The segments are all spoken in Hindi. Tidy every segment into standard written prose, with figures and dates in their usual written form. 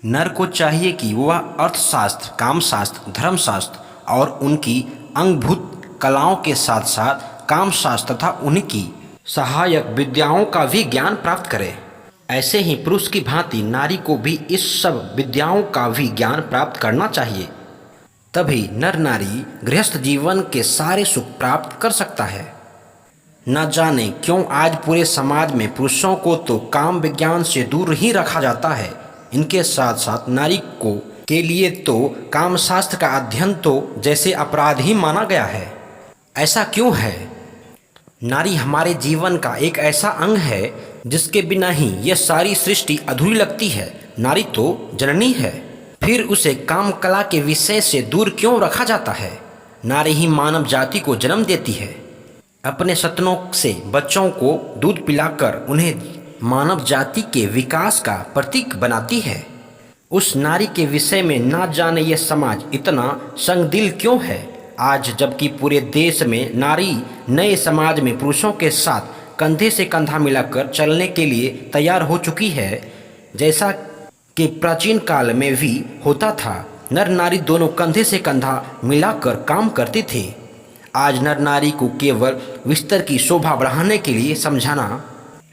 नर को चाहिए कि वह अर्थशास्त्र, कामशास्त्र, धर्मशास्त्र और उनकी अंगभूत कलाओं के साथ साथ कामशास्त्र तथा उनकी सहायक विद्याओं का भी ज्ञान प्राप्त करे। ऐसे ही पुरुष की भांति नारी को भी इस सब विद्याओं का भी ज्ञान प्राप्त करना चाहिए। तभी नर नारी गृहस्थ जीवन के सारे सुख प्राप्त कर सकता है। न जाने क्यों आज पूरे समाज में पुरुषों को तो काम विज्ञान से दूर ही रखा जाता है। इनके साथ साथ नारी को के लिए तो कामशास्त्र का अध्ययन तो जैसे अपराध ही माना गया है। ऐसा क्यों है? नारी हमारे जीवन का एक ऐसा अंग है जिसके बिना ही यह सारी सृष्टि अधूरी लगती है। नारी तो जननी है, फिर उसे काम कला के विषय से दूर क्यों रखा जाता है? नारी ही मानव जाति को जन्म देती है। अपने सतनों से बच्चों को दूध पिलाकर उन्हें मानव जाति के विकास का प्रतीक बनाती है। उस नारी के विषय में ना जाने यह समाज इतना संगदिल क्यों है। आज जबकि पूरे देश में नारी नए समाज में पुरुषों के साथ कंधे से कंधा मिलाकर चलने के लिए तैयार हो चुकी है, जैसा कि प्राचीन काल में भी होता था। नर नारी दोनों कंधे से कंधा मिलाकर काम करते थे। आज नर नारी को केवल बिस्तर की शोभा बढ़ाने के लिए समझाना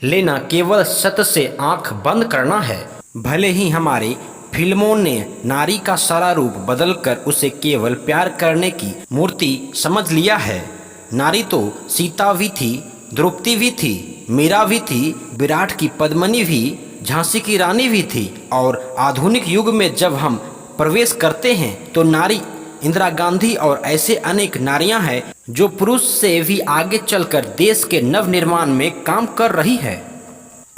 लेना, केवल सत्य से आंख बंद करना है। भले ही हमारे फिल्मों ने नारी का सारा रूप बदलकर उसे केवल प्यार करने की मूर्ति समझ लिया है। नारी तो सीता भी थी, द्रौपदी भी थी, मीरा भी थी, विराट की पद्मिनी भी, झांसी की रानी भी थी। और आधुनिक युग में जब हम प्रवेश करते हैं तो नारी इंदिरा गांधी और ऐसे अनेक नारियां हैं जो पुरुष से भी आगे चलकर देश के नव निर्माण में काम कर रही है।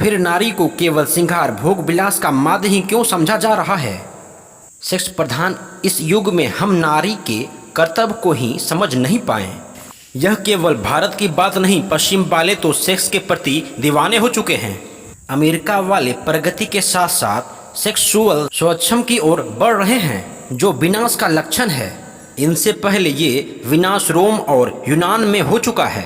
फिर नारी को केवल श्रृंगार भोग विलास का माध्य ही क्यों समझा जा रहा है? सेक्स प्रधान इस युग में हम नारी के कर्तव्य को ही समझ नहीं पाए। यह केवल भारत की बात नहीं, पश्चिम वाले तो सेक्स के प्रति दीवाने हो चुके हैं। अमेरिका वाले प्रगति के साथ साथ सेक्सुअल स्वच्छम की ओर बढ़ रहे हैं, जो विनाश का लक्षण है। इनसे पहले ये विनाश रोम और यूनान में हो चुका है।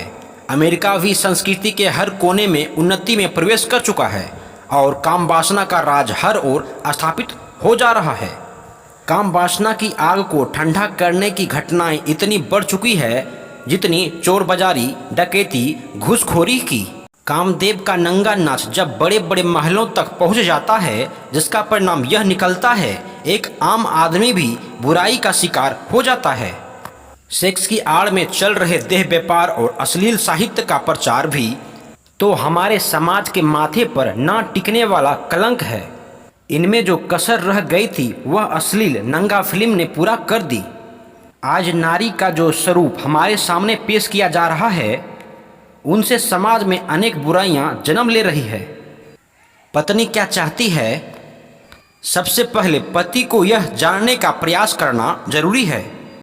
अमेरिका भी संस्कृति के हर कोने में उन्नति में प्रवेश कर चुका है और काम वासना का राज हर ओर स्थापित हो जा रहा है। काम वासना की आग को ठंडा करने की घटनाएं इतनी बढ़ चुकी है जितनी चोर बाजारी, डकैती, घूसखोरी की। कामदेव का नंगा नाच जब बड़े बड़े महलों तक पहुंच जाता है, जिसका परिणाम यह निकलता है एक आम आदमी भी बुराई का शिकार हो जाता है। सेक्स की आड़ में चल रहे देह व्यापार और अश्लील साहित्य का प्रचार भी तो हमारे समाज के माथे पर ना टिकने वाला कलंक है। इनमें जो कसर रह गई थी वह अश्लील नंगा फिल्म ने पूरा कर दी। आज नारी का जो स्वरूप हमारे सामने पेश किया जा रहा है, उनसे समाज में अनेक बुराइयां जन्म ले रही है। पत्नी क्या चाहती है? सबसे पहले पति को यह जानने का प्रयास करना जरूरी है